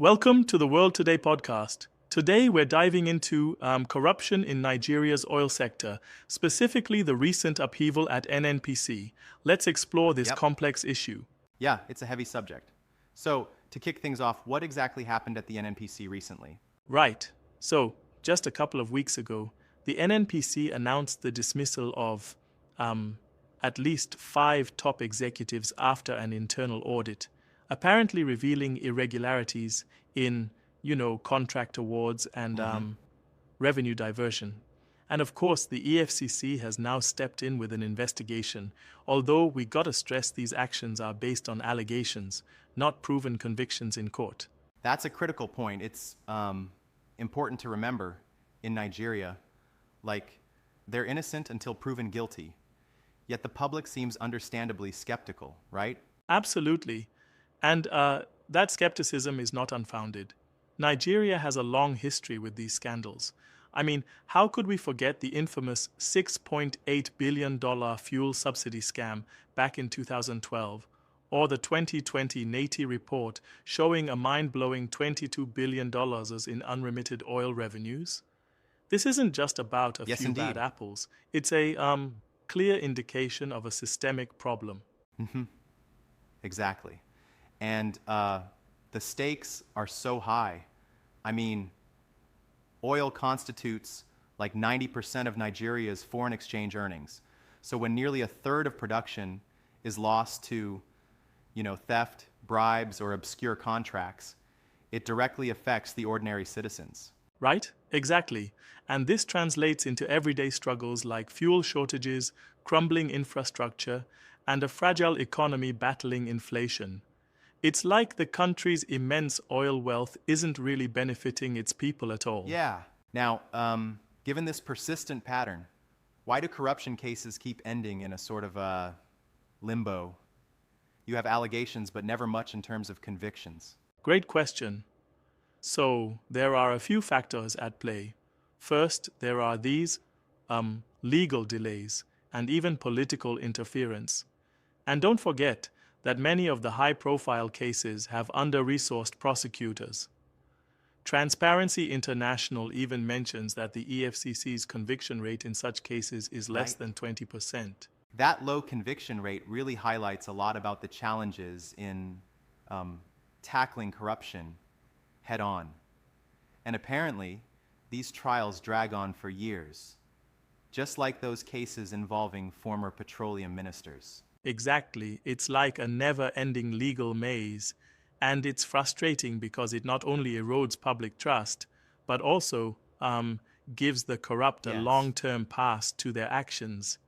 Welcome to the World Today podcast. Today we're diving into corruption in Nigeria's oil sector, specifically the recent upheaval at NNPC. Let's explore this Yep. complex issue. Yeah, it's a heavy subject. So, to kick things off, what exactly happened at the NNPC recently? Right. So, just a couple of weeks ago, the NNPC announced the dismissal of at least 5 top executives after an internal audit, apparently revealing irregularities in, contract awards and revenue diversion. And of course, the EFCC has now stepped in with an investigation, although we gotta stress these actions are based on allegations, not proven convictions in court. That's a critical point. It's important to remember in Nigeria, they're innocent until proven guilty. Yet the public seems understandably skeptical, right? Absolutely. And that skepticism is not unfounded. Nigeria has a long history with these scandals. I mean, how could we forget the infamous $6.8 billion fuel subsidy scam back in 2012, or the 2020 NATI report showing a mind-blowing $22 billion in unremitted oil revenues? This isn't just about a Yes, few bad indeed. apples. It's a clear indication of a systemic problem. Exactly. And the stakes are so high. I mean, oil constitutes like 90% of Nigeria's foreign exchange earnings. So when nearly a third of production is lost to, theft, bribes, or obscure contracts, it directly affects the ordinary citizens. Right? Exactly. And this translates into everyday struggles like fuel shortages, crumbling infrastructure, and a fragile economy battling inflation. It's like the country's immense oil wealth isn't really benefiting its people at all. Yeah. Now, given this persistent pattern, why do corruption cases keep ending in a sort of limbo? You have allegations, but never much in terms of convictions. Great question. So, there are a few factors at play. First, there are these legal delays and even political interference. And don't forget that many of the high-profile cases have under-resourced prosecutors. Transparency International even mentions that the EFCC's conviction rate in such cases is less Right. than 20%. That low conviction rate really highlights a lot about the challenges in tackling corruption head on. And apparently, these trials drag on for years, just like those cases involving former petroleum ministers. Exactly, it's like a never-ending legal maze, and it's frustrating because it not only erodes public trust, but also gives the corrupt a Yes. long-term pass to their actions.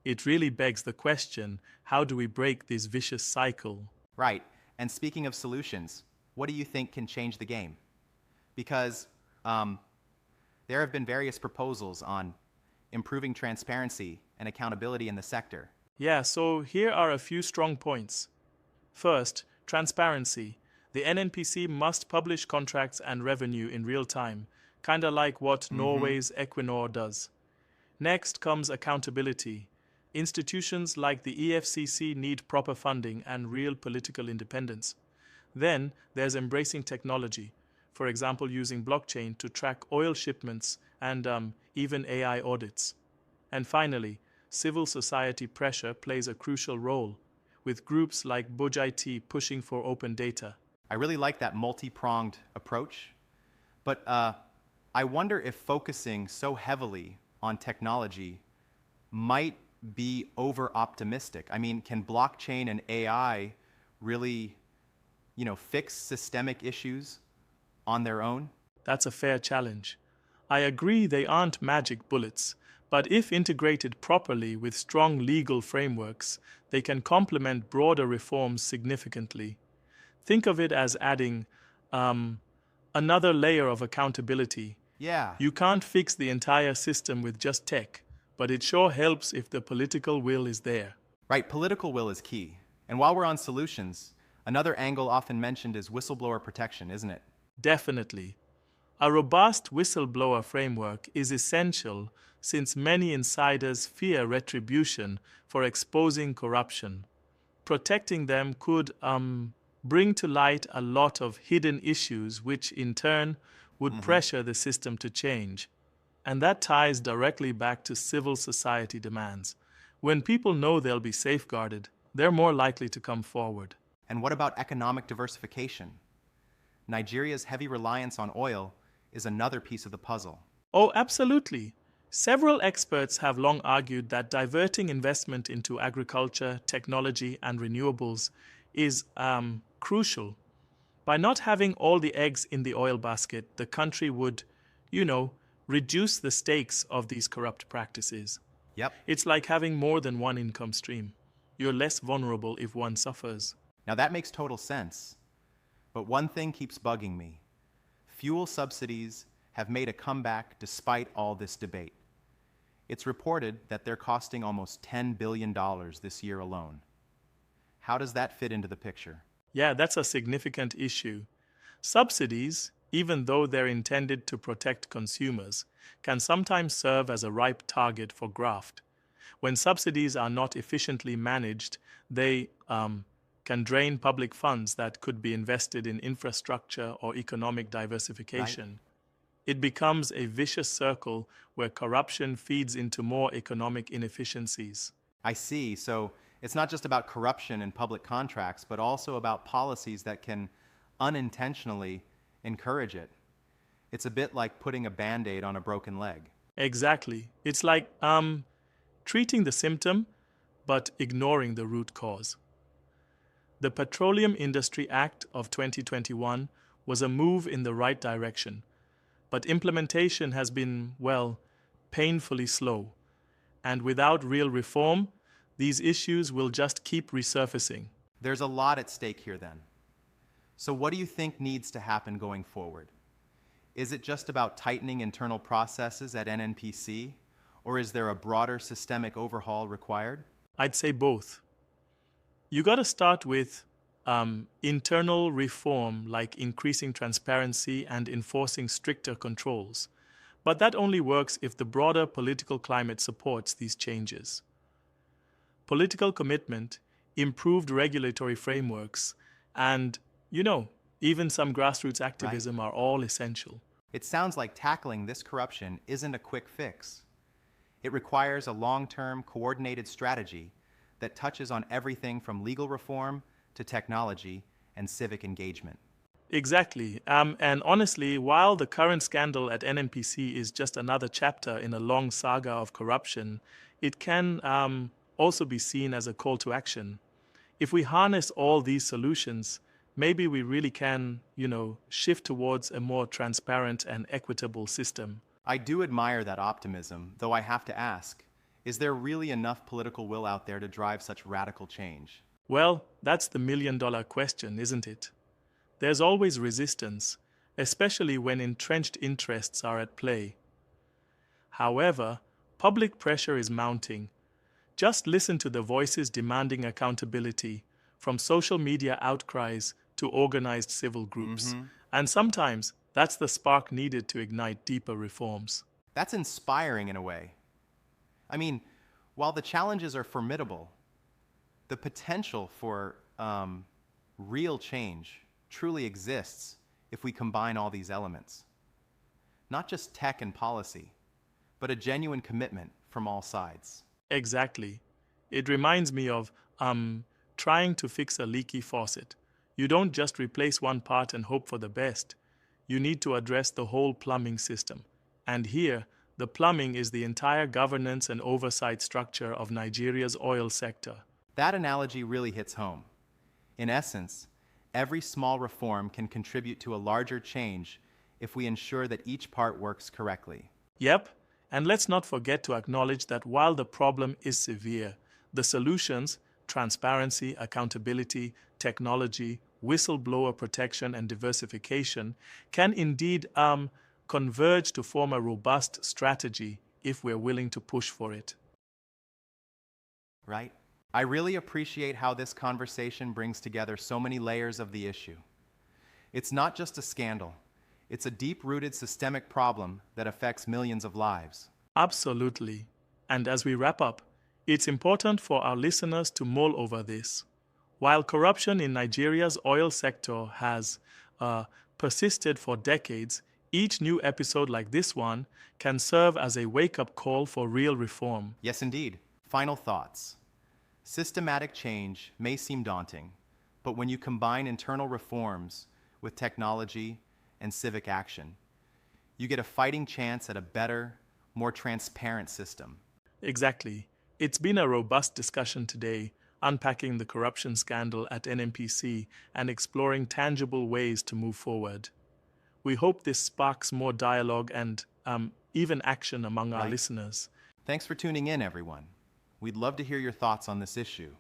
It really begs the question, how do we break this vicious cycle? Right. And speaking of solutions, what do you think can change the game? Because there have been various proposals on improving transparency and accountability in the sector. Yeah, so here are a few strong points. First, transparency. The NNPC must publish contracts and revenue in real time, kinda like what Norway's Equinor does. Next comes accountability. Institutions like the EFCC need proper funding and real political independence. Then there's embracing technology, for example using blockchain to track oil shipments and even AI audits. And finally, civil society pressure plays a crucial role, with groups like Budj pushing for open data. I really like that multi-pronged approach, but I wonder if focusing so heavily on technology might be over-optimistic. I mean, can blockchain and AI really, fix systemic issues on their own? That's a fair challenge. I agree they aren't magic bullets, but if integrated properly with strong legal frameworks, they can complement broader reforms significantly. Think of it as adding another layer of accountability. Yeah. You can't fix the entire system with just tech, but it sure helps if the political will is there. Right, political will is key. And while we're on solutions, another angle often mentioned is whistleblower protection, isn't it? Definitely. A robust whistleblower framework is essential since many insiders fear retribution for exposing corruption. Protecting them could bring to light a lot of hidden issues which in turn would pressure the system to change. And that ties directly back to civil society demands. When people know they'll be safeguarded, they're more likely to come forward. And what about economic diversification? Nigeria's heavy reliance on oil is another piece of the puzzle. Oh, absolutely. Several experts have long argued that diverting investment into agriculture, technology, and renewables is crucial. By not having all the eggs in the oil basket, the country would, reduce the stakes of these corrupt practices. Yep. It's like having more than one income stream. You're less vulnerable if one suffers. Now that makes total sense. But one thing keeps bugging me. Fuel subsidies have made a comeback despite all this debate. It's reported that they're costing almost $10 billion this year alone. How does that fit into the picture? Yeah, that's a significant issue. Subsidies, even though they're intended to protect consumers, can sometimes serve as a ripe target for graft. When subsidies are not efficiently managed, they can drain public funds that could be invested in infrastructure or economic diversification. Right. It becomes a vicious circle where corruption feeds into more economic inefficiencies. I see. So it's not just about corruption in public contracts, but also about policies that can unintentionally encourage it. It's a bit like putting a Band-Aid on a broken leg. Exactly. It's like treating the symptom, but ignoring the root cause. The Petroleum Industry Act of 2021 was a move in the right direction, but implementation has been, painfully slow. And without real reform, these issues will just keep resurfacing. There's a lot at stake here then. So what do you think needs to happen going forward? Is it just about tightening internal processes at NNPC, or is there a broader systemic overhaul required? I'd say both. You got to start with internal reform, like increasing transparency and enforcing stricter controls. But that only works if the broader political climate supports these changes. Political commitment, improved regulatory frameworks, and, even some grassroots activism are all essential. It sounds like tackling this corruption isn't a quick fix. It requires a long-term, coordinated strategy that touches on everything from legal reform to technology and civic engagement. Exactly. And honestly, while the current scandal at NNPC is just another chapter in a long saga of corruption, it can also be seen as a call to action. If we harness all these solutions, maybe we really can, shift towards a more transparent and equitable system. I do admire that optimism, though I have to ask, is there really enough political will out there to drive such radical change? Well, that's the million-dollar question, isn't it? There's always resistance, especially when entrenched interests are at play. However, public pressure is mounting. Just listen to the voices demanding accountability, from social media outcries to organized civil groups. And sometimes that's the spark needed to ignite deeper reforms. That's inspiring in a way. I mean, while the challenges are formidable, the potential for real change truly exists if we combine all these elements. Not just tech and policy, but a genuine commitment from all sides. Exactly. It reminds me of trying to fix a leaky faucet. You don't just replace one part and hope for the best. You need to address the whole plumbing system. And here, the plumbing is the entire governance and oversight structure of Nigeria's oil sector. That analogy really hits home. In essence, every small reform can contribute to a larger change if we ensure that each part works correctly. Yep, and let's not forget to acknowledge that while the problem is severe, the solutions, transparency, accountability, technology, whistleblower protection, and diversification, can indeed converge to form a robust strategy if we're willing to push for it. Right? I really appreciate how this conversation brings together so many layers of the issue. It's not just a scandal. It's a deep-rooted systemic problem that affects millions of lives. Absolutely. And as we wrap up, it's important for our listeners to mull over this. While corruption in Nigeria's oil sector has persisted for decades, each new episode like this one can serve as a wake-up call for real reform. Yes, indeed. Final thoughts. Systematic change may seem daunting, but when you combine internal reforms with technology and civic action, you get a fighting chance at a better, more transparent system. Exactly. It's been a robust discussion today, unpacking the corruption scandal at NNPC and exploring tangible ways to move forward. We hope this sparks more dialogue and even action among our Right. listeners. Thanks for tuning in, everyone. We'd love to hear your thoughts on this issue.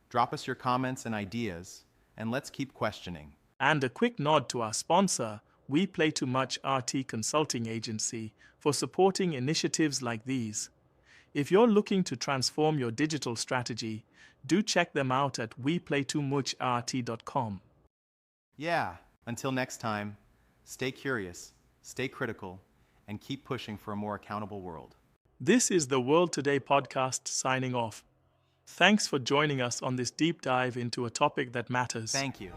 Drop us your comments and ideas, and let's keep questioning. And a quick nod to our sponsor, We Play Too Much RT Consulting Agency, for supporting initiatives like these. If you're looking to transform your digital strategy, do check them out at weplaytoomuchrt.com. Yeah, until next time, stay curious, stay critical, and keep pushing for a more accountable world. This is the World Today podcast signing off. Thanks for joining us on this deep dive into a topic that matters. Thank you.